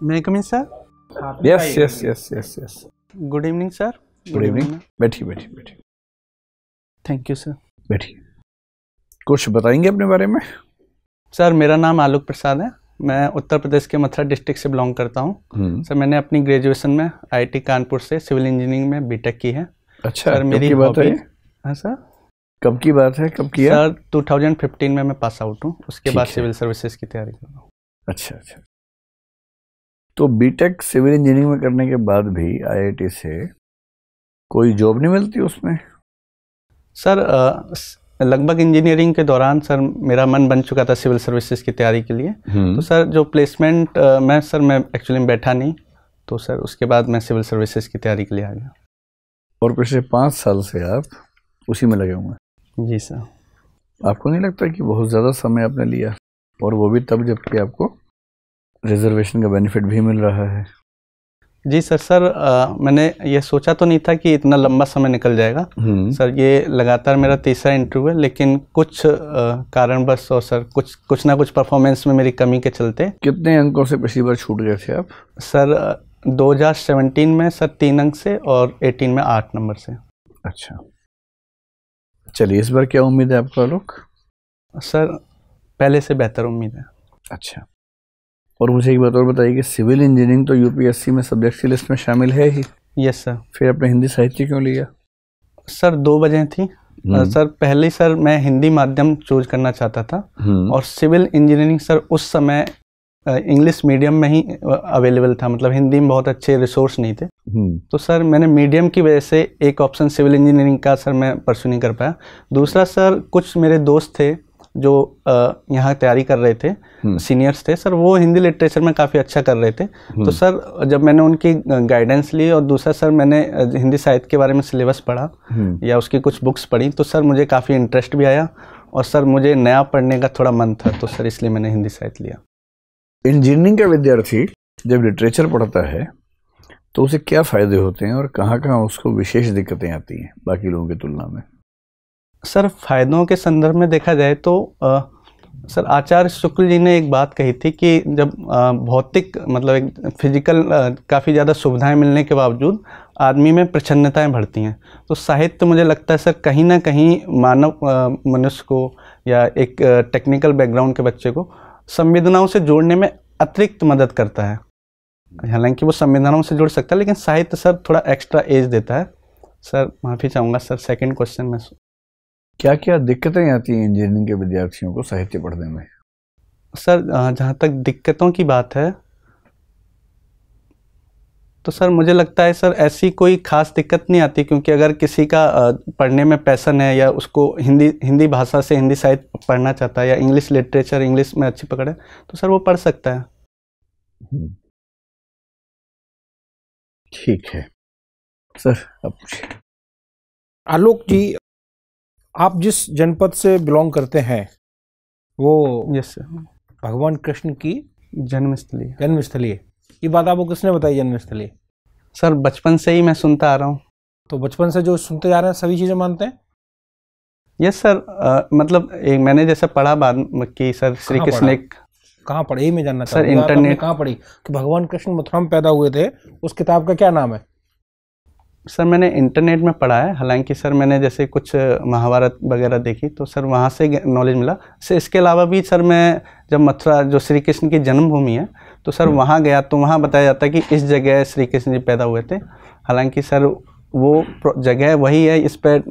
मैं coming sir? Yes yes yes yes yes. Good evening sir. Good evening. बैठिए बैठिए बैठिए। Thank you sir. बैठिए। कुछ बताएंगे अपने बारे में? सर मेरा नाम आलोक प्रसाद है। मैं उत्तर प्रदेश के मथुरा डिस्ट्रिक्ट से बिलोंग करता हूँ। सर मैंने अपनी ग्रेजुएशन में आईआईटी कानपुर से सिविल इंजीनियरिंग में बीटेक की है। अच्छा, सर मेरी बात है? हाँ सर। कब की बात है, कब किया? सर 2015 में मैं पास आउट हूँ, उसके बाद सिविल सर्विसेज की तैयारी कर रहा हूँ। अच्छा अच्छा। तो बीटेक सिविल इंजीनियरिंग में करने के बाद भी आईआईटी से कोई जॉब नहीं मिलती उसमें? सर लगभग इंजीनियरिंग के दौरान सर मेरा मन बन चुका था सिविल सर्विसेज की तैयारी के लिए। तो सर जो प्लेसमेंट मैं एक्चुअली में बैठा नहीं, तो सर उसके बाद मैं सिविल सर्विसेज की तैयारी के लिए आ गया। और पिछले 5 साल से आप उसी में लगे हुए हैं? जी सर। आपको नहीं लगता कि बहुत ज़्यादा समय आपने लिया, और वो भी तब जबकि आपको रिजर्वेशन का बेनिफिट भी मिल रहा है? जी सर मैंने ये सोचा तो नहीं था कि इतना लंबा समय निकल जाएगा। सर ये लगातार मेरा तीसरा इंटरव्यू है, लेकिन कुछ कारणवश और सर कुछ ना कुछ परफॉर्मेंस में मेरी कमी के चलते। कितने अंकों से पिछली बार छूट गए थे आप? सर 2017 में सर 3 अंक से, और 18 में 8 नंबर से। अच्छा, चलिए इस बार क्या उम्मीद है आपको आलोक? सर पहले से बेहतर उम्मीद है। अच्छा, और मुझे एक बात और बताइए कि सिविल इंजीनियरिंग तो यूपीएससी में सब्जेक्ट की लिस्ट में शामिल है ही। Yes sir. फिर आपने हिंदी साहित्य क्यों लिया? सर 2 वजह थी। सर पहले सर मैं हिंदी माध्यम चूज करना चाहता था, और सिविल इंजीनियरिंग सर उस समय इंग्लिश मीडियम में ही अवेलेबल था, मतलब हिंदी में बहुत अच्छे रिसोर्स नहीं थे। तो सर मैंने मीडियम की वजह से एक ऑप्शन सिविल इंजीनियरिंग का सर मैं परस्यू नहीं कर पाया। दूसरा सर कुछ मेरे दोस्त थे जो यहाँ तैयारी कर रहे थे, सीनियर्स थे सर, वो हिंदी लिटरेचर में काफ़ी अच्छा कर रहे थे। तो सर जब मैंने उनकी गाइडेंस ली, और दूसरा सर मैंने हिंदी साहित्य के बारे में सिलेबस पढ़ा या उसकी कुछ बुक्स पढ़ी, तो सर मुझे काफ़ी इंटरेस्ट भी आया, और सर मुझे नया पढ़ने का थोड़ा मन था, तो सर इसलिए मैंने हिंदी साहित्य लिया। इंजीनियरिंग का विद्यार्थी जब लिटरेचर पढ़ता है तो उसे क्या फ़ायदे होते हैं, और कहाँ कहाँ उसको विशेष दिक्कतें आती हैं बाकी लोगों की तुलना में? सर फायदों के संदर्भ में देखा जाए तो सर आचार्य शुक्ल जी ने एक बात कही थी कि जब भौतिक मतलब एक फिजिकल काफ़ी ज़्यादा सुविधाएं मिलने के बावजूद आदमी में प्रच्छन्नताएं बढ़ती हैं, तो साहित्य मुझे लगता है सर कहीं ना कहीं मानव मनुष्य को या एक टेक्निकल बैकग्राउंड के बच्चे को संवेदनाओं से जोड़ने में अतिरिक्त मदद करता है। हालांकि वो संवेदनाओं से जुड़ सकता है, लेकिन साहित्य सर थोड़ा एक्स्ट्रा एज देता है। सर माफ़ी चाहूँगा सर, सेकंड क्वेश्चन में क्या क्या दिक्कतें आती हैं इंजीनियरिंग के विद्यार्थियों को साहित्य पढ़ने में? सर जहाँ तक दिक्कतों की बात है तो सर मुझे लगता है सर ऐसी कोई ख़ास दिक्कत नहीं आती, क्योंकि अगर किसी का पढ़ने में पैसन है, या उसको हिंदी भाषा से हिंदी साहित्य पढ़ना चाहता है, या इंग्लिश लिटरेचर इंग्लिश में अच्छी पकड़ है, तो सर वो पढ़ सकता है। ठीक है सर। अब आलोक जी, आप जिस जनपद से बिलोंग करते हैं वो यस सर भगवान कृष्ण की जन्मस्थली है। ये बात आपको किसने बताई, जन्मस्थली? सर बचपन से ही मैं सुनता आ रहा हूँ। तो बचपन से जो सुनते जा रहे हैं सभी चीज़ें मानते हैं? यस सर मतलब मैंने जैसे पढ़ा बाद कि सर श्री कृष्ण कहाँ पढ़े, यही मैं जानना चाहता हूँ। सर इंटरनेट कहाँ पढ़ी कि भगवान कृष्ण मथुरा में पैदा हुए थे? उस किताब का क्या नाम है? सर मैंने इंटरनेट में पढ़ा है, हालांकि सर मैंने जैसे कुछ महाभारत वगैरह देखी तो सर वहाँ से नॉलेज मिला। सर इसके अलावा भी सर मैं जब मथुरा जो श्री कृष्ण की जन्मभूमि है तो सर वहाँ गया तो वहाँ बताया जाता है कि इस जगह श्री कृष्ण जी पैदा हुए थे। हालांकि सर वो जगह वही है, इस पर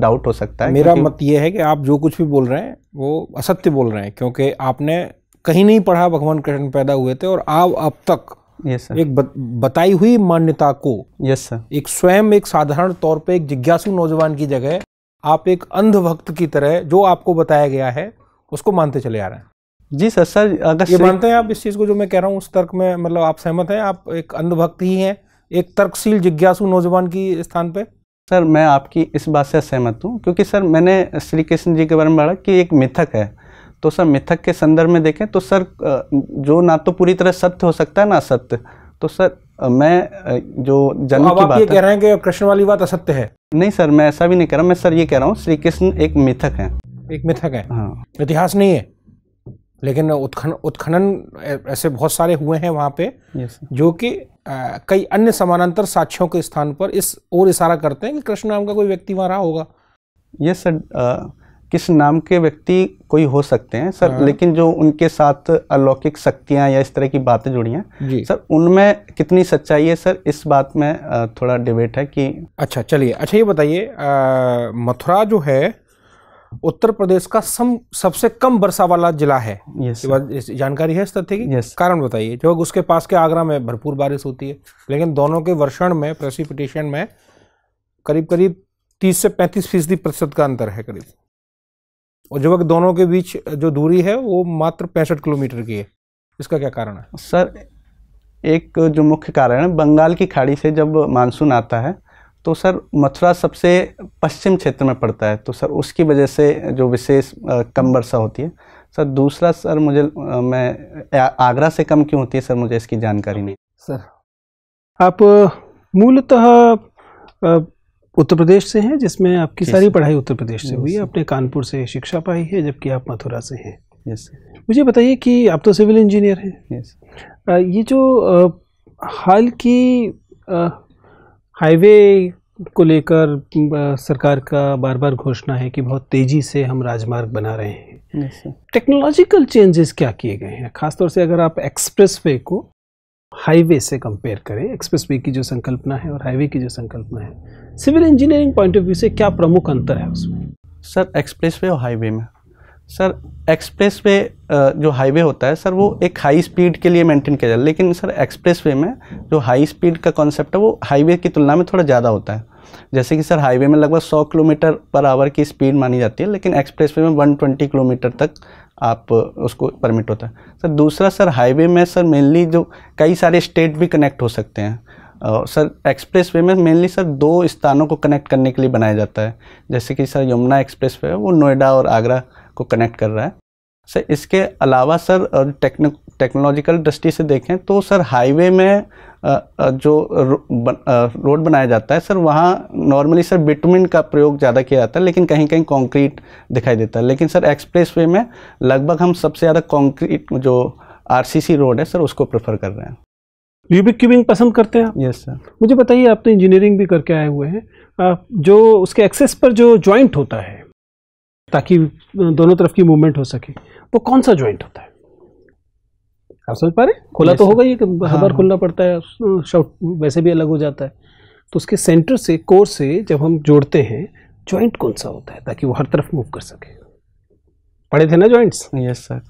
डाउट हो सकता है। मेरा मत ये है कि आप जो कुछ भी बोल रहे हैं वो असत्य बोल रहे हैं, क्योंकि आपने कहीं नहीं पढ़ा भगवान कृष्ण पैदा हुए थे, और आप अब तक यस सर एक बताई हुई मान्यता को, यस सर, एक स्वयं एक साधारण तौर पे एक जिज्ञासु नौजवान की जगह आप एक अंधभक्त की तरह जो आपको बताया गया है उसको मानते चले आ रहे हैं। जी सर। सर अगर ये मानते हैं आप इस चीज को जो मैं कह रहा हूँ, उस तर्क में मतलब आप सहमत हैं? आप एक अंधभक्त ही हैं एक तर्कशील जिज्ञासु नौजवान की स्थान पे? सर मैं आपकी इस बात से सहमत हूँ, क्योंकि सर मैंने श्री कृष्ण जी के बारे में पढ़ा कि एक मिथक है, तो सर मिथक के संदर्भ में देखें तो सर जो ना तो पूरी तरह सत्य हो सकता है ना असत्य, तो सर मैं जो जन्म की बात ये कह रहे हैं कि कृष्ण वाली बात असत्य है? नहीं सर, मैं ऐसा भी नहीं कह रहा। मैं सर ये कह रहा हूँ श्री कृष्ण एक मिथक है। एक मिथक है? हाँ। इतिहास नहीं है? लेकिन उत्खनन ऐसे बहुत सारे हुए हैं वहाँ पे जो कि कई अन्य समानांतर साक्ष्यों के स्थान पर इस ओर इशारा करते हैं कि कृष्ण नाम का कोई व्यक्ति वहाँ रहा होगा। ये सर किस नाम के व्यक्ति कोई हो सकते हैं सर, लेकिन जो उनके साथ अलौकिक शक्तियां या इस तरह की बातें जुड़ी हैं सर, उनमें कितनी सच्चाई है सर, इस बात में थोड़ा डिबेट है कि। अच्छा चलिए, अच्छा ये बताइए, मथुरा जो है उत्तर प्रदेश का सबसे कम वर्षा वाला जिला है। जानकारी है इस तथ्य की? कारण बताइए। जो उसके पास के आगरा में भरपूर बारिश होती है, लेकिन दोनों के वर्षण में, प्रेसिपिटेशन में करीब करीब 30 से 35% का अंतर है करीब, और जबकि दोनों के बीच जो दूरी है वो मात्र 65 किलोमीटर की है। इसका क्या कारण है सर? एक जो मुख्य कारण है, बंगाल की खाड़ी से जब मानसून आता है तो सर मथुरा सबसे पश्चिम क्षेत्र में पड़ता है, तो सर उसकी वजह से जो विशेष कम वर्षा होती है सर। दूसरा सर मैं आगरा से कम क्यों होती है सर, मुझे इसकी जानकारी नहीं। सर आप मूलतः उत्तर प्रदेश से हैं, जिसमें आपकी सारी पढ़ाई उत्तर प्रदेश से हुई है, आपने कानपुर से शिक्षा पाई है, जबकि आप मथुरा से हैं। यस। मुझे बताइए कि आप तो सिविल इंजीनियर हैं। यस। ये जो हाल की हाईवे को लेकर सरकार का बार बार घोषणा है कि बहुत तेजी से हम राजमार्ग बना रहे हैं, टेक्नोलॉजिकल चेंजेस क्या किए गए हैं? खासतौर से अगर आप एक्सप्रेसवे को हाईवे से कंपेयर करें, एक्सप्रेसवे की जो संकल्पना है और हाईवे की जो संकल्पना है, civil engineering point of view से क्या प्रमुख अंतर है उसमें? सर एक्सप्रेसवे और हाईवे में, सर एक्सप्रेसवे जो हाईवे होता है सर, वो एक हाई स्पीड के लिए मेंटेन किया जाता है, लेकिन सर एक्सप्रेसवे में जो हाई स्पीड का कॉन्सेप्ट है वो हाईवे की तुलना में थोड़ा ज़्यादा होता है। जैसे कि सर हाईवे में लगभग 100 किलोमीटर पर आवर की स्पीड मानी जाती है, लेकिन एक्सप्रेसवे में 120 किलोमीटर तक आप उसको परमिट होता है सर। दूसरा सर हाईवे में सर मेनली जो कई सारे स्टेट भी कनेक्ट हो सकते हैं, और सर एक्सप्रेसवे में मेनली सर 2 स्थानों को कनेक्ट करने के लिए बनाया जाता है। जैसे कि सर यमुना एक्सप्रेसवे है, वो नोएडा और आगरा को कनेक्ट कर रहा है सर। इसके अलावा सर टेक्नोलॉजिकल दृष्टि से देखें तो सर हाईवे में जो रोड बनाया जाता है सर, वहाँ नॉर्मली सर बिटुमिन का प्रयोग ज़्यादा किया जाता है, लेकिन कहीं कहीं कंक्रीट दिखाई देता है। लेकिन सर एक्सप्रेसवे में लगभग हम सबसे ज़्यादा कंक्रीट जो आरसीसी रोड है सर, उसको प्रेफर कर रहे हैं। ल्यूबिक क्यूबिंग पसंद करते हैं आप? Yes sir. मुझे बताइए, आप तो इंजीनियरिंग भी करके आए हुए हैं, जो उसके एक्सेस पर जो जॉइंट होता है ताकि दोनों तरफ की मूवमेंट हो सके, वो कौन सा जॉइंट होता है? आप समझ पा रहे हैं? खुला तो होगा, ये हर बार खुलना पड़ता है, शॉर्ट वैसे भी अलग हो जाता है, तो उसके सेंटर से, कोर से जब हम जोड़ते हैं, जॉइंट कौन सा होता है ताकि वो हर तरफ मूव कर सके? पढ़े थे ना joints? Yes sir.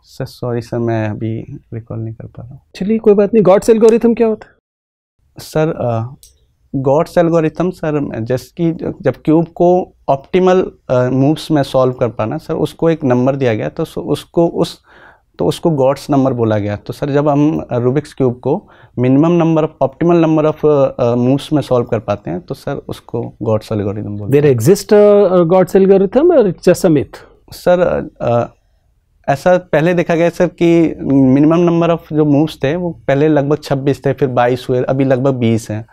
Sir sorry sir, मैं अभी रिकॉल नहीं कर पा रहा हूँ। चलिए कोई बात नहीं। गॉड्स एल्गोरिथम क्या होता है सर? गॉड्स एल्गोरिथम सर, जैसे कि जब क्यूब को ऑप्टिमल मूव्स में सॉल्व कर पाना सर, उसको एक नंबर दिया गया, तो उसको गॉड्स नंबर बोला गया। तो सर जब हम रूबिक्स क्यूब को minimum number of, optimal number of moves में सॉल्व कर पाते हैं, तो सर उसको गॉड्स एल्गोरिथम बोलते हैं। देयर एग्जिस्ट गॉड्स एल्गोरिथम और it's just a myth? Sir ऐसा पहले देखा गया सर कि मिनिमम नंबर ऑफ जो मूव्स थे वो पहले लगभग 26 थे, फिर 22 हुए, अभी लगभग 20 हैं।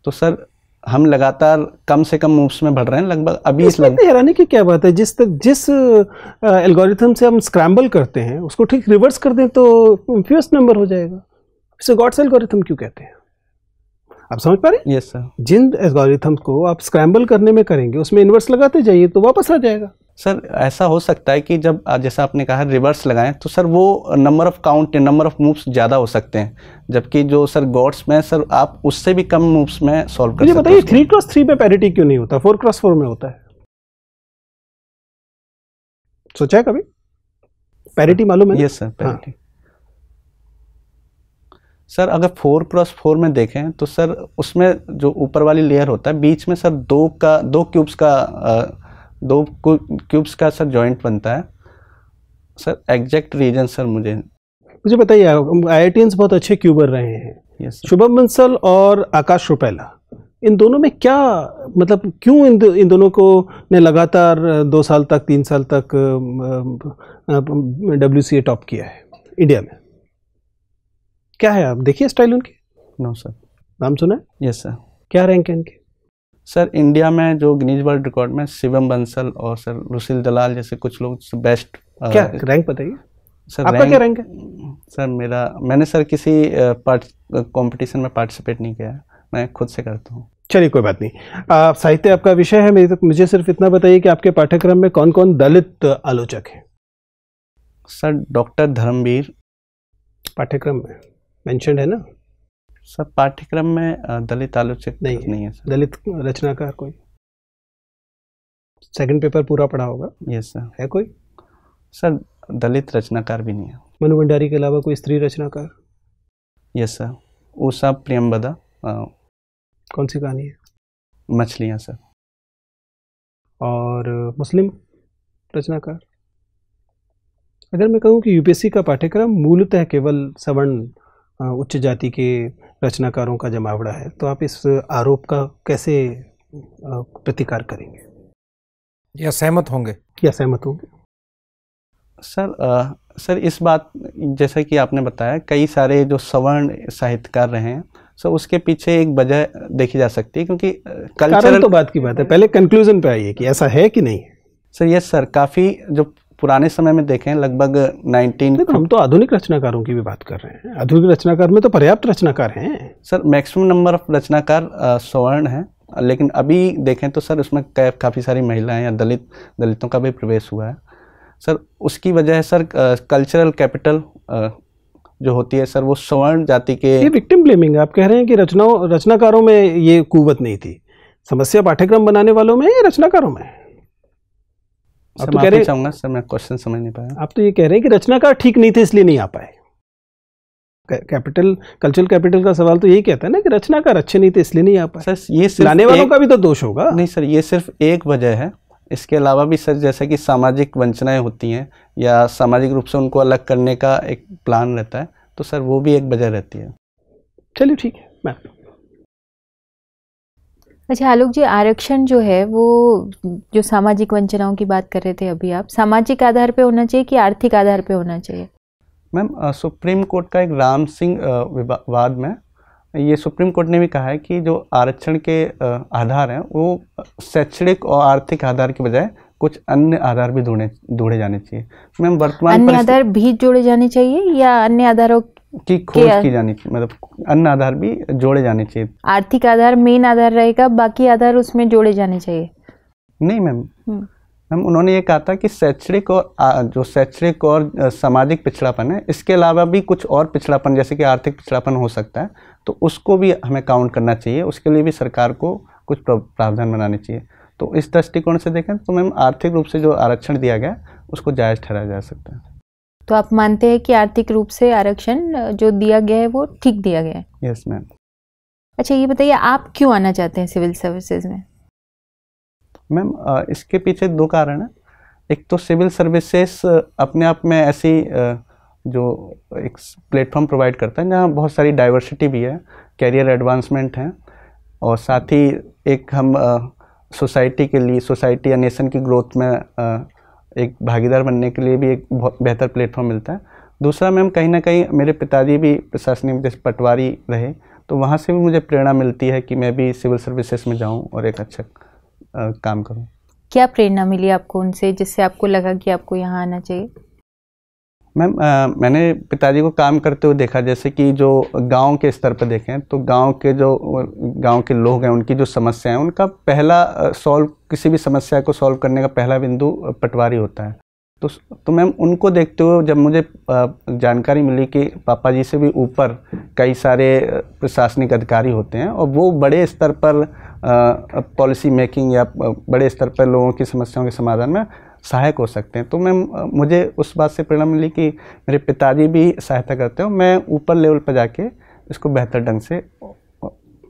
तो सर हम लगातार कम से कम मूव्स में बढ़ रहे हैं, लगभग अभी हैरानी की क्या बात है? जिस एल्गोरिथम से हम स्क्रैम्बल करते हैं उसको ठीक रिवर्स कर दें तो फ्यूएस्ट नंबर हो जाएगा। इसे गॉड्स एल्गोरिथम क्यों कहते हैं? आप समझ पा रहे हैं? Yes sir. जिन एल्गोरिथम को आप स्क्रैम्बल करने में करेंगे उसमें इन्वर्स लगाते जाइए तो वापस आ जाएगा। सर ऐसा हो सकता है कि जब जैसा आपने कहा रिवर्स लगाएं, तो सर वो number of count, number of moves ज़्यादा हो सकते हैं, जबकि जो सर गॉड्स में सर आप उससे भी कम मूव्स में सॉल्व कर सकते हैं। मुझे बताइए 3x3 पे पैरिटी क्यों नहीं होता, 4x4 में होता है? सोचा है कभी? पैरिटी मालूम है? Yes sir, parity. सर अगर 4x4 में देखें तो सर उसमें जो ऊपर वाली लेयर होता है, बीच में सर दो क्यूब्स का सर जॉइंट बनता है। सर एग्जैक्ट रीजन सर मुझे बताइए। IITians बहुत अच्छे क्यूबर रहे हैं। yes, शुभम बंसल और आकाश रुपैला, इन दोनों में क्या मतलब, क्यों इन दोनों को ने लगातार 2 साल तक 3 साल तक WCA टॉप किया है इंडिया में? क्या है, आप देखिए स्टाइल उनकी। No sir. नाम सुना है? Yes sir. क्या रैंक है इनके? सर इंडिया में जो गिनीज वर्ल्ड रिकॉर्ड में शिवम बंसल और सर रुसिल दलाल जैसे कुछ लोग बेस्ट। क्या रैंक बताइए सर? आपका क्या रैंक है? सर मैंने सर किसी कंपटीशन में पार्टिसिपेट नहीं किया है, मैं खुद से करता हूँ। चलिए कोई बात नहीं। साहित्य आपका विषय है, मुझे सिर्फ इतना बताइए कि आपके पाठ्यक्रम में कौन कौन दलित आलोचक हैं? सर डॉक्टर धर्मवीर पाठ्यक्रम में मेंशन है ना? सर पाठ्यक्रम में दलित आलोचक नहीं है सर। दलित रचनाकार कोई? सेकंड पेपर पूरा पढ़ा होगा? Yes sir. है कोई? सर दलित रचनाकार भी नहीं है। मनु भंडारी के अलावा कोई स्त्री रचनाकार? Yes sir. उषा प्रियंबदा। कौन सी कहानी है? मछलियाँ सर। और मुस्लिम रचनाकार? अगर मैं कहूँ कि यूपीएससी का पाठ्यक्रम मूलतः केवल सवर्ण उच्च जाति के रचनाकारों का जमावड़ा है, तो आप इस आरोप का कैसे प्रतिकार करेंगे या सहमत होंगे? सर इस बात, जैसा कि आपने बताया, कई सारे जो सवर्ण साहित्यकार रहे हैं, सो उसके पीछे एक वजह देखी जा सकती है, क्योंकि कल्चरल तो बात की बात है, पहले कंक्लूजन पे आइए कि ऐसा है कि नहीं। सर यस सर, काफ़ी जो पुराने समय में देखें लगभग 19 हम तो आधुनिक रचनाकारों की भी बात कर रहे हैं। आधुनिक रचनाकार में तो पर्याप्त रचनाकार हैं सर। मैक्सिमम नंबर ऑफ रचनाकार सवर्ण हैं, लेकिन अभी देखें तो सर उसमें काफ़ी सारी महिलाएं या दलितों का भी प्रवेश हुआ है सर। उसकी वजह है सर कल्चरल कैपिटल जो होती है सर, वो सवर्ण जाति के। ये विक्टिम ब्लेमिंग, आप कह रहे हैं कि रचनाकारों में ये कुवत नहीं थी। समस्या पाठ्यक्रम बनाने वालों में या रचनाकारों में? आप तो कह रहे हैं सर, मैं क्वेश्चन समझ नहीं पाया। आप तो ये कह रहे हैं कि रचनाकार ठीक नहीं थे इसलिए नहीं आ पाए। कल्चरल कैपिटल का सवाल तो यही कहता है ना कि रचनाकार अच्छे नहीं थे इसलिए नहीं आ पाए। सर ये लाने वालों का भी तो दोष होगा। नहीं सर, ये सिर्फ एक वजह है। इसके अलावा भी सर जैसे कि सामाजिक वंचनाएं होती हैं या सामाजिक रूप से उनको अलग करने का एक प्लान रहता है, तो सर वो भी एक वजह रहती है। चलिए ठीक है मैम। अच्छा आलोक जी, आरक्षण जो है वो जो सामाजिक वंचनाओं की बात कर रहे थे अभी आप, सामाजिक आधार पे होना चाहिए कि आर्थिक आधार पे होना चाहिए? मैम सुप्रीम कोर्ट का एक राम सिंह विवाद में ये सुप्रीम कोर्ट ने भी कहा है कि जो आरक्षण के आधार हैं वो शैक्षणिक और आर्थिक आधार के बजाय कुछ अन्य आधार भी जोड़े जाने चाहिए। मैम वर्तमान अन्य आधार भी जोड़े जाने चाहिए या अन्य आधारों की खोज की जानी चाहिए, मतलब अन्य आधार भी जोड़े जाने चाहिए। आर्थिक आधार मेन आधार रहेगा, बाकी आधार उसमें जोड़े जाने चाहिए? नहीं मैम, उन्होंने ये कहा था कि शैक्षणिक और सामाजिक पिछड़ापन है, इसके अलावा भी कुछ और पिछड़ापन जैसे कि आर्थिक पिछड़ापन हो सकता है, तो उसको भी हमें काउंट करना चाहिए। उसके लिए भी सरकार को कुछ प्रावधान बनाने चाहिए। तो इस दृष्टिकोण से देखें तो मैम आर्थिक रूप से जो आरक्षण दिया गया उसको जायज़ ठहराया जा सकता है। तो आप मानते हैं कि आर्थिक रूप से आरक्षण जो दिया गया है वो ठीक दिया गया है? Yes ma'am. अच्छा ये बताइए, आप क्यों आना चाहते हैं सिविल सर्विसेज में? मैम इसके पीछे दो कारण हैं। एक तो सिविल सर्विसेज अपने आप में ऐसी जो एक प्लेटफॉर्म प्रोवाइड करता है जहाँ बहुत सारी डाइवर्सिटी भी है, कैरियर एडवांसमेंट है, और साथ ही एक हम सोसाइटी के लिए, सोसाइटी या नेशन की ग्रोथ में एक भागीदार बनने के लिए भी एक बहुत बेहतर प्लेटफॉर्म मिलता है। दूसरा मैम कहीं ना कहीं मेरे पिताजी भी प्रशासनिक जैसे पटवारी रहे, तो वहाँ से भी मुझे प्रेरणा मिलती है कि मैं भी सिविल सर्विसेज में जाऊँ और एक अच्छा काम करूँ। क्या प्रेरणा मिली आपको उनसे जिससे आपको लगा कि आपको यहाँ आना चाहिए? मैम मैंने पिताजी को काम करते हुए देखा, जैसे कि जो गांव के स्तर पर देखें तो गांव के लोग हैं, उनकी जो समस्या है, उनका पहला किसी भी समस्या को सॉल्व करने का पहला बिंदु पटवारी होता है। तो मैम उनको देखते हुए जब मुझे जानकारी मिली कि पापा जी से भी ऊपर कई सारे प्रशासनिक अधिकारी होते हैं और वो बड़े स्तर पर पॉलिसी मेकिंग या बड़े स्तर पर लोगों की समस्याओं के समाधान में सहायक हो सकते हैं, तो मैम मुझे उस बात से प्रेरणा मिली कि मेरे पिताजी भी सहायता करते हो, मैं ऊपर लेवल पर जाके इसको बेहतर ढंग से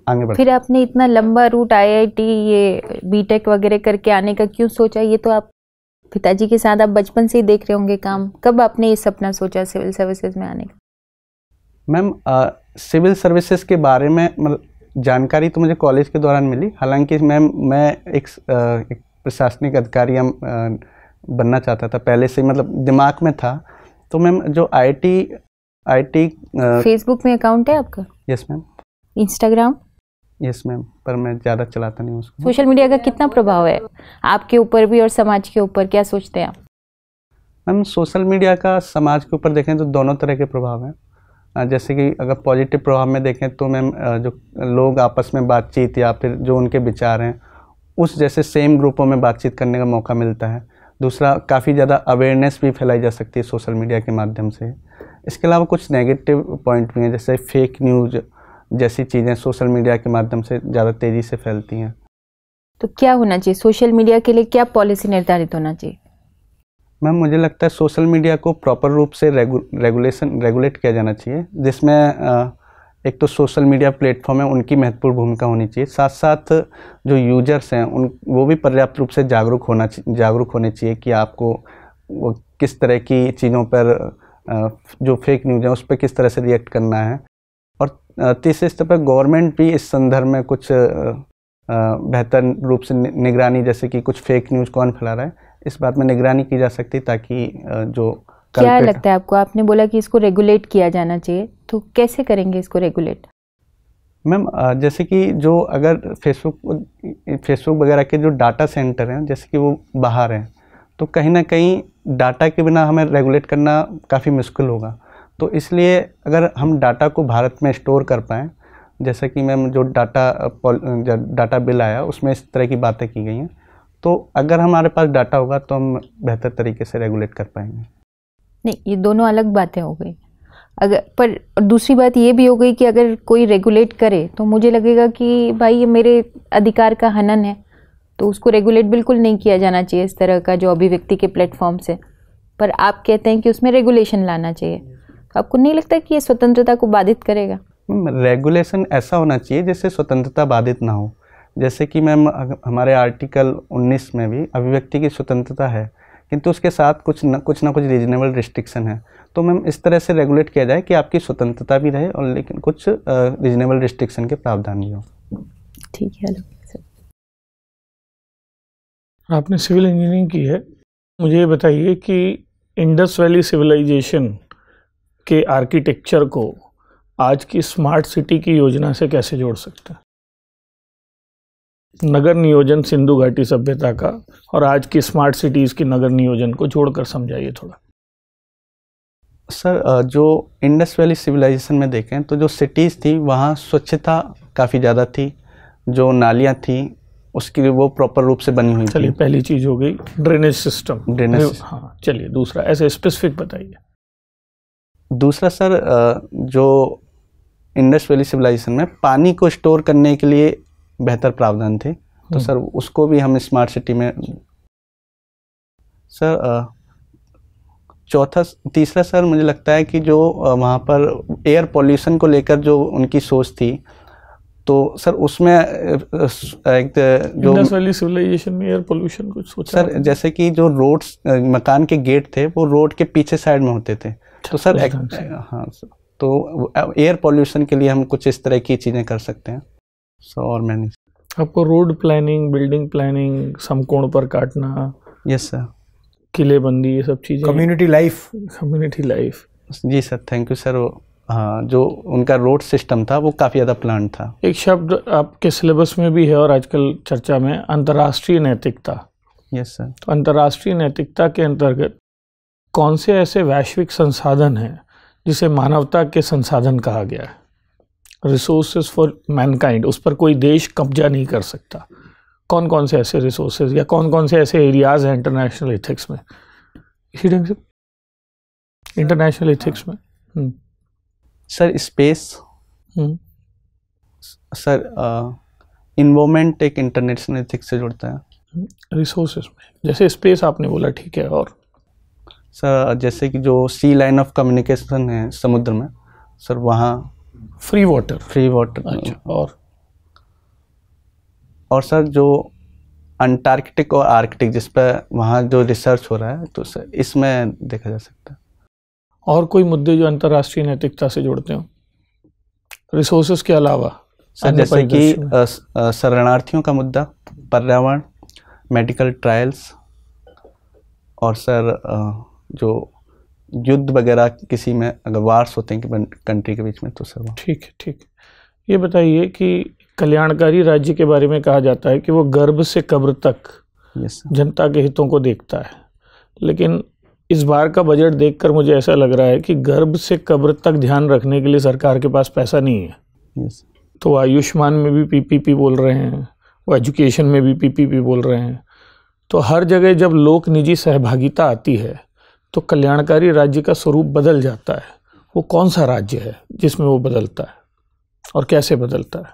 आगे बढ़। फिर आपने इतना लंबा रूट IIT ये बीटेक वगैरह करके आने का क्यों सोचा? ये तो आप पिताजी के साथ आप बचपन से ही देख रहे होंगे काम, कब आपने ये सपना सोचा सिविल सर्विसेज में आने का? मैम सिविल सर्विसेज के बारे में मतलब जानकारी तो मुझे कॉलेज के दौरान मिली, हालांकि मैम मैं एक प्रशासनिक अधिकारी बनना चाहता था पहले से, मतलब दिमाग में था। तो मैम जो IT फेसबुक में अकाउंट है आपका? Yes ma'am. Instagram? Yes ma'am, पर मैं ज़्यादा चलाता नहीं उसको। सोशल मीडिया का कितना प्रभाव है आपके ऊपर भी और समाज के ऊपर, क्या सोचते हैं आप? मैम सोशल मीडिया का समाज के ऊपर देखें तो दोनों तरह के प्रभाव हैं। जैसे कि अगर पॉजिटिव प्रभाव में देखें तो मैम जो लोग आपस में बातचीत या फिर जो उनके विचार हैं उस जैसे सेम ग्रुपों में बातचीत करने का मौका मिलता है। दूसरा, काफ़ी ज़्यादा अवेयरनेस भी फैलाई जा सकती है सोशल मीडिया के माध्यम से। इसके अलावा कुछ नेगेटिव पॉइंट भी हैं, जैसे फेक न्यूज़ जैसी चीज़ें सोशल मीडिया के माध्यम से ज़्यादा तेज़ी से फैलती हैं। तो क्या होना चाहिए सोशल मीडिया के लिए, क्या पॉलिसी निर्धारित होना चाहिए? मैम मुझे लगता है सोशल मीडिया को प्रॉपर रूप से रेगुलेट किया जाना चाहिए, जिसमें एक तो सोशल मीडिया प्लेटफॉर्म है उनकी महत्वपूर्ण भूमिका होनी चाहिए, साथ साथ जो यूजर्स हैं वो भी पर्याप्त रूप से जागरूक होने चाहिए कि आपको वो किस तरह की चीज़ों पर जो फेक न्यूज़ है उस पर किस तरह से रिएक्ट करना है। और तीसरे स्तर पर गवर्नमेंट भी इस संदर्भ में कुछ बेहतर रूप से निगरानी, जैसे कि कुछ फेक न्यूज़ कौन फैला रहा है, इस बात में निगरानी की जा सकती ताकि जो क्या लगता है आपको? आपने बोला कि इसको रेगुलेट किया जाना चाहिए, तो कैसे करेंगे इसको रेगुलेट? मैम जैसे कि जो अगर फेसबुक वगैरह के जो डाटा सेंटर हैं जैसे कि वो बाहर हैं, तो कहीं ना कहीं डाटा के बिना हमें रेगुलेट करना काफ़ी मुश्किल होगा। तो इसलिए अगर हम डाटा को भारत में स्टोर कर पाएँ, जैसे कि मैम जो डाटा बिल आया उसमें इस तरह की बातें की गई हैं, तो अगर हमारे पास डाटा होगा तो हम बेहतर तरीके से रेगुलेट कर पाएंगे। नहीं, ये दोनों अलग बातें हो गई। अगर पर दूसरी बात ये भी हो गई कि अगर कोई रेगुलेट करे तो मुझे लगेगा कि भाई ये मेरे अधिकार का हनन है, तो उसको रेगुलेट बिल्कुल नहीं किया जाना चाहिए इस तरह का जो अभिव्यक्ति के प्लेटफॉर्म से। पर आप कहते हैं कि उसमें रेगुलेशन लाना चाहिए, तो आपको नहीं लगता कि ये स्वतंत्रता को बाधित करेगा? रेगुलेशन ऐसा होना चाहिए जिससे स्वतंत्रता बाधित ना हो। जैसे कि मैम हमारे आर्टिकल 19 में भी अभिव्यक्ति की स्वतंत्रता है, किंतु उसके साथ कुछ ना कुछ रीजनेबल रिस्ट्रिक्शन है। तो मैम इस तरह से रेगुलेट किया जाए कि आपकी स्वतंत्रता भी रहे और लेकिन कुछ रीजनेबल रिस्ट्रिक्शन के प्रावधान भी हो। ठीक है। आपने सिविल इंजीनियरिंग की है, मुझे ये बताइए कि इंडस वैली सिविलाइजेशन के आर्किटेक्चर को आज की स्मार्ट सिटी की योजना से कैसे जोड़ सकते हैं? नगर नियोजन सिंधु घाटी सभ्यता का और आज की स्मार्ट सिटीज की नगर नियोजन को जोड़कर समझाइए थोड़ा। सर जो इंडस वैली सिविलाइजेशन में देखें तो जो सिटीज़ थी वहाँ स्वच्छता काफ़ी ज़्यादा थी, जो नालियाँ थी उसकी वो प्रॉपर रूप से बनी हुई। चलिए पहली चीज़ हो गई ड्रेनेज सिस्टम। हाँ चलिए दूसरा ऐसे स्पेसिफिक बताइए। दूसरा सर जो इंडस वैली सिविलाइजेशन में पानी को स्टोर करने के लिए बेहतर प्रावधान थे, तो सर उसको भी हम स्मार्ट सिटी में। सर तीसरा सर मुझे लगता है कि जो वहाँ पर एयर पॉल्यूशन को लेकर जो उनकी सोच थी, तो सर उसमें एक जो इंडस वैली सिविलाइजेशन में एयर पोल्यूशन कुछ सोचा सर, जैसे कि जो रोड्स मकान के गेट थे वो रोड के पीछे साइड में होते थे, तो सर हाँ सर, तो एयर पॉल्यूशन के लिए हम कुछ इस तरह की चीज़ें कर सकते हैं। और मैंने आपको रोड प्लानिंग, बिल्डिंग प्लानिंग, समकोण पर काटना, यस सर, किलेबंदी, ये सब चीज़ें, कम्युनिटी लाइफ। जी सर, थैंक यू सर। हाँ, जो उनका रोड सिस्टम था वो काफ़ी ज़्यादा प्लान था। एक शब्द आपके सिलेबस में भी है और आजकल चर्चा में, अंतर्राष्ट्रीय नैतिकता। Yes sir. तो अंतर्राष्ट्रीय नैतिकता के अंतर्गत कौन से ऐसे वैश्विक संसाधन हैं जिसे मानवता के संसाधन कहा गया है, रिसोर्सेज फॉर मैनकाइंड, उस पर कोई देश कब्जा नहीं कर सकता? कौन कौन से ऐसे रिसोर्सेज या कौन कौन से ऐसे एरियाज हैं इंटरनेशनल एथिक्स में? इसी ढंग से इंटरनेशनल एथिक्स में सर स्पेस, सर इन्वायरमेंट एक इंटरनेशनल एथिक्स से जुड़ता है। रिसोर्सेज में जैसे स्पेस आपने बोला, ठीक है, और सर जैसे कि जो सी लाइन ऑफ कम्युनिकेशन है समुद्र में, सर वहाँ फ्री वाटर। अच्छा, और सर जो अंटार्कटिक और आर्कटिक जिस पर वहाँ जो रिसर्च हो रहा है, तो सर इसमें देखा जा सकता है। और कोई मुद्दे जो अंतर्राष्ट्रीय नैतिकता से जोड़ते हो रिसोर्सेज के अलावा? सर जैसे कि शरणार्थियों का मुद्दा, पर्यावरण, मेडिकल ट्रायल्स, और सर जो युद्ध वगैरह किसी में अगर वार्स होते हैं कि कंट्री के बीच में, तो सर ठीक है। ये बताइए कि कल्याणकारी राज्य के बारे में कहा जाता है कि वो गर्भ से कब्र तक जनता के हितों को देखता है, लेकिन इस बार का बजट देखकर मुझे ऐसा लग रहा है कि गर्भ से कब्र तक ध्यान रखने के लिए सरकार के पास पैसा नहीं है। तो आयुष्मान में भी पीपीपी बोल रहे हैं, वो एजुकेशन में भी पीपीपी बोल रहे हैं। तो हर जगह जब लोक निजी सहभागिता आती है तो कल्याणकारी राज्य का स्वरूप बदल जाता है। वो कौन सा राज्य है जिसमें वो बदलता है और कैसे बदलता है?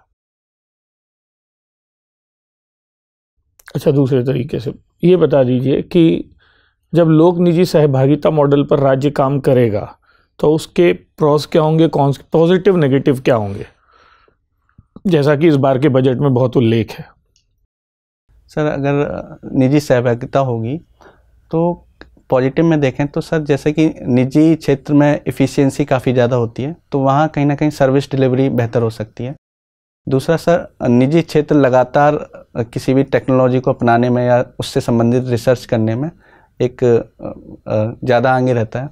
अच्छा, दूसरे तरीके से ये बता दीजिए कि जब लोक निजी सहभागिता मॉडल पर राज्य काम करेगा तो उसके प्रॉस क्या होंगे, कौन से पॉजिटिव नेगेटिव क्या होंगे, जैसा कि इस बार के बजट में बहुत उल्लेख है? सर, अगर निजी सहभागिता होगी तो पॉजिटिव में देखें तो सर, जैसे कि निजी क्षेत्र में एफिशिएंसी काफ़ी ज़्यादा होती है, तो वहाँ कहीं ना कहीं सर्विस डिलीवरी बेहतर हो सकती है। दूसरा सर, निजी क्षेत्र लगातार किसी भी टेक्नोलॉजी को अपनाने में या उससे संबंधित रिसर्च करने में एक ज़्यादा आगे रहता है।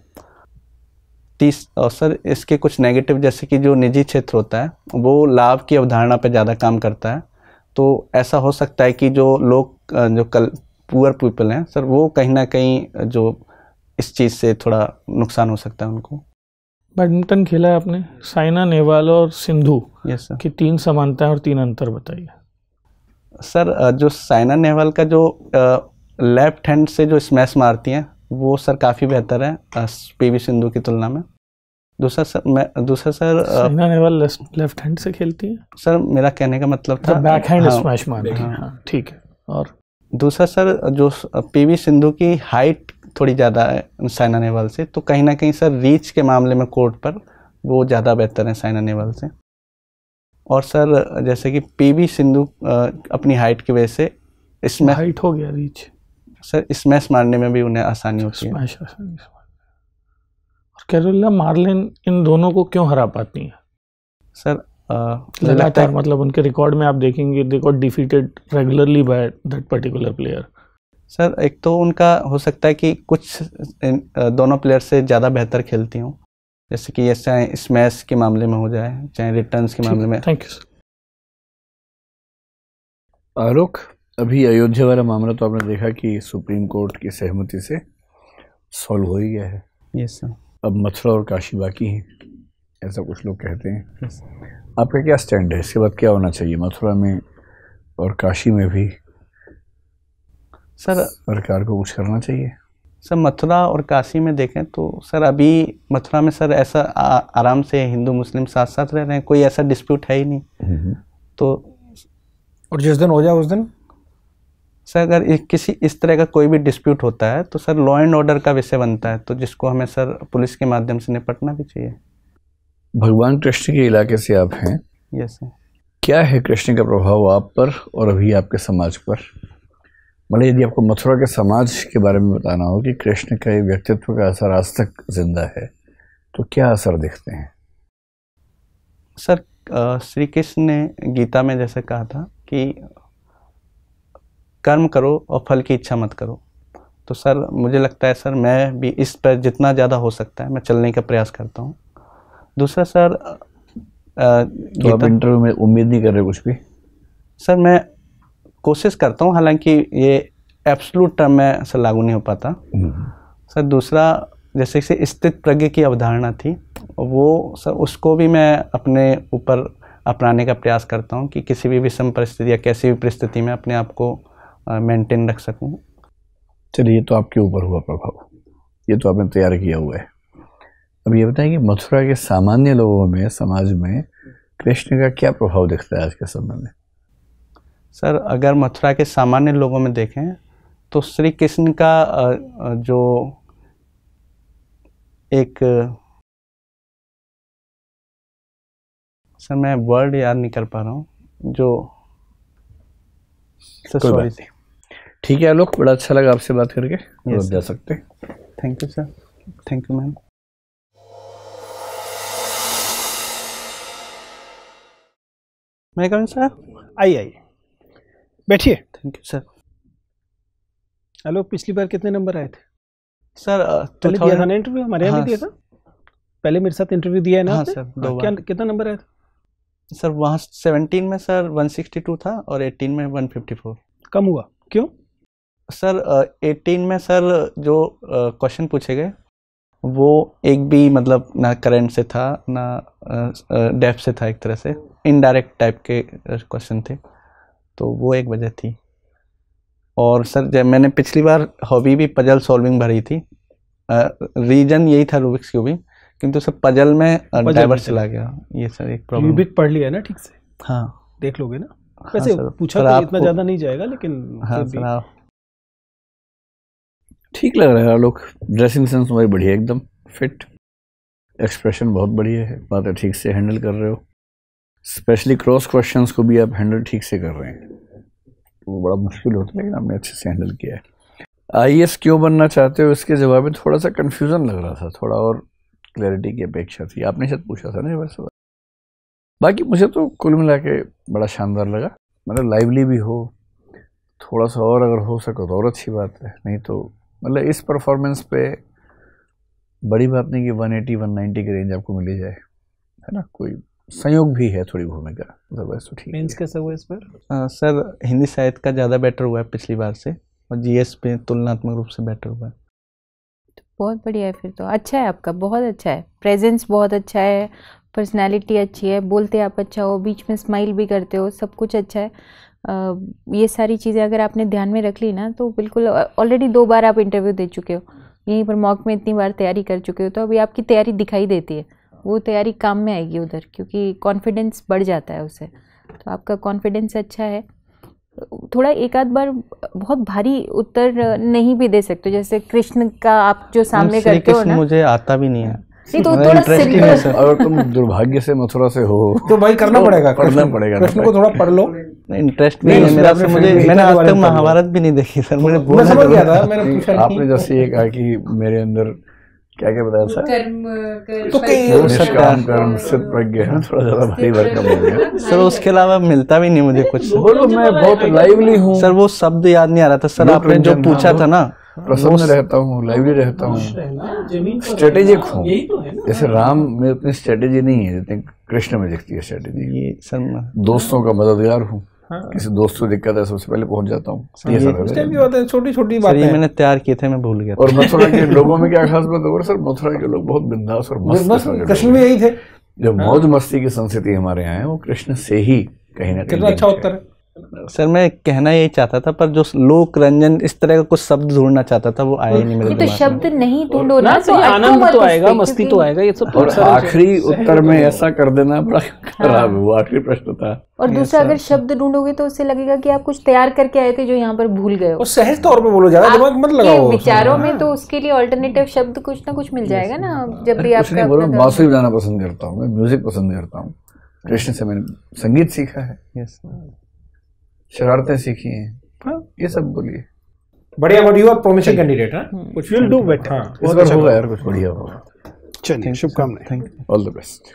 और सर, इसके कुछ नेगेटिव, जैसे कि जो निजी क्षेत्र होता है वो लाभ की अवधारणा पर ज़्यादा काम करता है, तो ऐसा हो सकता है कि जो लोग जो पुअर पीपल हैं सर, वो कहीं ना कहीं जो इस चीज़ से थोड़ा नुकसान हो सकता है उनको। बैडमिंटन खेला है आपने, साइना नेहवाल और सिंधु की 3 समानताएं और 3 अंतर बताइए। सर, जो साइना नेहवाल का जो लेफ्ट हैंड से जो स्मैश मारती हैं वो सर काफ़ी बेहतर है पीवी सिंधु की तुलना में। दूसरा sir Saina Nehwal left hand से खेलती है? सर, मेरा कहने का मतलब था बैक हैंड स्मैश मारती है। ठीक है। और दूसरा सर, जो पीवी सिंधु की हाइट थोड़ी ज़्यादा है साइना नेहवाल से, तो कहीं ना कहीं सर रीच के मामले में कोर्ट पर वो ज़्यादा बेहतर है साइना नेहवाल से। और सर, जैसे कि पीवी सिंधु अपनी हाइट की वजह से इसमें हाइट हो गया, रीच सर स्मैश मारने में भी उन्हें आसानी होती है। और कैरोलिना मार्लिन इन दोनों को क्यों हरा पाती हैं? सर, लगातार, मतलब उनके रिकॉर्ड में आप देखेंगे they got defeated regularly by that particular player. Sir, एक तो उनका हो सकता है कि कुछ दोनों प्लेयर से ज़्यादा बेहतर खेलती हूँ, जैसे कि ये चाहे स्मैश के मामले में हो जाए चाहे रिटर्न्स के मामले में। Thank you sir. आलोक, अभी अयोध्या वाला मामला तो आपने देखा कि सुप्रीम कोर्ट की सहमति से सॉल्व हो ही गया है। Yes sir. अब मथुरा और काशी बाकी हैं, ऐसा कुछ लोग कहते हैं। आपका क्या स्टैंड है, इसके बाद क्या होना चाहिए मथुरा में और काशी में भी? सर, सरकार को कुछ करना चाहिए? सर, मथुरा और काशी में देखें तो सर अभी मथुरा में सर ऐसा आराम से हिंदू मुस्लिम साथ साथ रह रहे हैं, कोई ऐसा डिस्प्यूट है ही नहीं। तो और जिस दिन हो जाए उस दिन सर, अगर किसी इस तरह का कोई भी डिस्प्यूट होता है तो सर लॉ एंड ऑर्डर का विषय बनता है, तो जिसको हमें सर पुलिस के माध्यम से निपटना भी चाहिए। भगवान कृष्ण के इलाके से आप हैं। Yes sir. क्या है कृष्ण का प्रभाव आप पर और अभी आपके समाज पर? मतलब यदि आपको मथुरा के समाज के बारे में बताना हो कि कृष्ण का व्यक्तित्व का असर आज तक जिंदा है, तो क्या असर दिखते हैं? सर, श्री कृष्ण ने गीता में जैसे कहा था कि कर्म करो और फल की इच्छा मत करो, तो सर मुझे लगता है सर मैं भी इस पर जितना ज़्यादा हो सकता है मैं चलने का प्रयास करता हूँ। दूसरा सर, तो आप इंटरव्यू में उम्मीद नहीं कर रहे कुछ भी? सर, मैं कोशिश करता हूँ, हालांकि ये एब्सोल्यूट टर्म में सर लागू नहीं हो पाता। सर, दूसरा, जैसे कि स्थित प्रज्ञ की अवधारणा थी, वो सर उसको भी मैं अपने ऊपर अपनाने का प्रयास करता हूँ कि किसी भी विषम परिस्थिति या कैसी भी परिस्थिति में अपने आप को मेंटेन रख सकूँ। चलिए, ये तो आपके ऊपर हुआ प्रभाव, ये तो आपने तैयार किया हुआ है। अब ये बताएं कि मथुरा के सामान्य लोगों में, समाज में कृष्ण का क्या प्रभाव दिखता है आज के समय में? सर, अगर मथुरा के सामान्य लोगों में देखें तो श्री कृष्ण का जो एक, सर मैं वर्ड याद नहीं कर पा रहा हूँ, जो सॉरी। ठीक है आलोक, बड़ा अच्छा लगा आपसे बात करके। आप जा सकते हैं। Thank you sir. Thank you ma'am. मैं कहूँ सर? आइए बैठिए। Thank you sir. आलोक, पिछली बार कितने नंबर आए थे सर? पहले दिया था ना इंटरव्यू, हमारे यहाँ भी दिया था। पहले मेरे साथ इंटरव्यू दिया है ना? हाँ सर, 2 बार। कितना नंबर आया था? सर वहाँ 17 में सर 162 था और 18 में 154। कम हुआ क्यों? सर 18 में सर जो क्वेश्चन पूछे गए वो एक भी मतलब ना करंट से था ना डेप्थ से था, एक तरह से इनडायरेक्ट टाइप के क्वेश्चन थे, तो वो एक वजह थी। और सर जब मैंने पिछली बार हॉबी भी पजल सॉल्विंग भरी थी, रीजन यही था रूबिक्स क्यूब, किंतु सब पजल में डाइवर्स चला गया, ये सर एक प्रॉब्लम। रूबिक पढ़ लिया ना ठीक से? हाँ देख लोगे ना? वैसे पूछा तो इतना ज्यादा नहीं जाएगा, लेकिन हाँ सर ठीक लग रहा है। लोग ड्रेसिंग सेंस तुम्हारी बढ़िया, एकदम फिट, एक्सप्रेशन बहुत बढ़िया है, बातें ठीक से हैंडल कर रहे हो, स्पेशली क्रॉस क्वेश्चंस को भी आप हैंडल ठीक से कर रहे हैं। वो बड़ा मुश्किल होता है, लेकिन आपने अच्छे से हैंडल किया है। IAS क्यों बनना चाहते हो, इसके जवाब में थोड़ा सा कन्फ्यूज़न लग रहा था, थोड़ा और क्लैरिटी की अपेक्षा थी। आपने शायद पूछा था ना वैसे। बाकी मुझे तो कुल मिला के बड़ा शानदार लगा, मतलब लाइवली भी हो, थोड़ा सा और अगर हो सके तो और अच्छी बात है, नहीं तो मतलब इस परफॉर्मेंस पे बड़ी बात नहीं कि 180-190 की रेंज आपको मिली जाए, है ना। कोई संयोग भी है थोड़ी भूमिका, अदरवाइज तो ठीक है। मेंस कैसा हुआ इस पर? सर हिंदी साहित्य का ज़्यादा बेटर हुआ है पिछली बार से, और GS पे तुलनात्मक रूप से बेटर हुआ है। बहुत बढ़िया है, फिर तो अच्छा है आपका, बहुत अच्छा है, प्रेजेंस बहुत अच्छा है, पर्सनालिटी अच्छी है, बोलते आप अच्छा हो, बीच में स्माइल भी करते हो, सब कुछ अच्छा है। ये सारी चीज़ें अगर आपने ध्यान में रख ली ना तो बिल्कुल, ऑलरेडी 2 बार आप इंटरव्यू दे चुके हो, यहीं पर मॉक में इतनी बार तैयारी कर चुके हो, तो अभी आपकी तैयारी दिखाई देती है, वो तैयारी काम में आएगी उधर, क्योंकि कॉन्फिडेंस बढ़ जाता है उससे। तो आपका कॉन्फिडेंस अच्छा है। थोड़ा एक आध बार बहुत भारी उत्तर नहीं भी दे सकते, जैसे कृष्ण का आप जो सामने करते हो ना, मुझे आता भी नहीं है, नहीं तो थोड़ा सिंपल। अगर तुम दुर्भाग्य से मथुरा से हो तो भाई करना पड़ेगा, पढ़ना पड़ेगा, कृष्ण को थोड़ा पढ़ लो। इंटरेस्ट नहीं है मेरा, मैंने आज तक महाभारत भी नहीं देखी सर, मुझे मैं समझ गया था, मैंने पूछा नहीं। आपने जैसे ये कहा कि मेरे अंदर क्या क्या बताया था, तो निष्काम कर्म सिद्ध प्रज्ञा है, थोड़ा ज्यादा भारी भरकम हो गया सर। उसके अलावा मिलता भी नहीं मुझे कुछ। बोलो, मैं बहुत लाइवली हूँ सर, वो शब्द याद नहीं आ रहा था सर, आपने जो पूछा था ना। प्रसन्न रहता हूँ, लाइवली रहता हूँ, स्ट्रेटेजिक हूँ। जैसे राम में उतनी स्ट्रेटेजी नहीं है जितनी कृष्ण में दिखती है स्ट्रेटेजी। ये सर दोस्तों का मददगार हूँ, किसी दोस्त को दिक्कत है सबसे पहले पहुंच जाता हूँ। ये छोटी छोटी बातें मैंने तैयार किए थे, मैं भूल गया। और मथुरा के लोगों में क्या खास बात है सर, मथुरा के लोग बहुत बिंदास और मस्त, कृष्ण में यही थे। जो मौज मस्ती की संस्कृति हमारे यहाँ है वो कृष्ण से ही कहीं ना कहीं। कितना अच्छा उत्तर है सर। मैं कहना यही चाहता था, पर जो लोक रंजन इस तरह का कुछ शब्द ढूंढना चाहता था वो आया ही नहीं मेरे दिमाग में। तो शब्द नहीं ढूंढो ना, तो आनंद तो आएगा, मस्ती तो आएगा, ये सब। और आखिरी उत्तर में ऐसा कर देना बड़ा खराब है, वो आखिरी प्रश्न था। और दूसरा, अगर शब्द ढूंढोगे तो उससे लगेगा कि आप कुछ तैयार करके आए थे जो यहाँ पर भूल गए हो। और सहज तौर पे बोलो, ज्यादा दिमाग मत लगाओ विचारों में, तो उसके लिए ऑल्टरनेटिव शब्द कुछ ना कुछ मिल जाएगा ना जब भी आपका। बांसुरी बजाना पसंद करता हूँ, मैं म्यूजिक पसंद करता हूँ, कृष्ण से मैंने संगीत सीखा है, शरारतें सीखी हैं, ये सब बोलिए। बढ़िया बढ़िया, प्रॉमिसिंग कैंडिडेट है, कुछ विल डू बेटर। इस बार होगा यार, कुछ बढ़िया होगा। चलिए, शुभकामनाएं, ऑल द बेस्ट।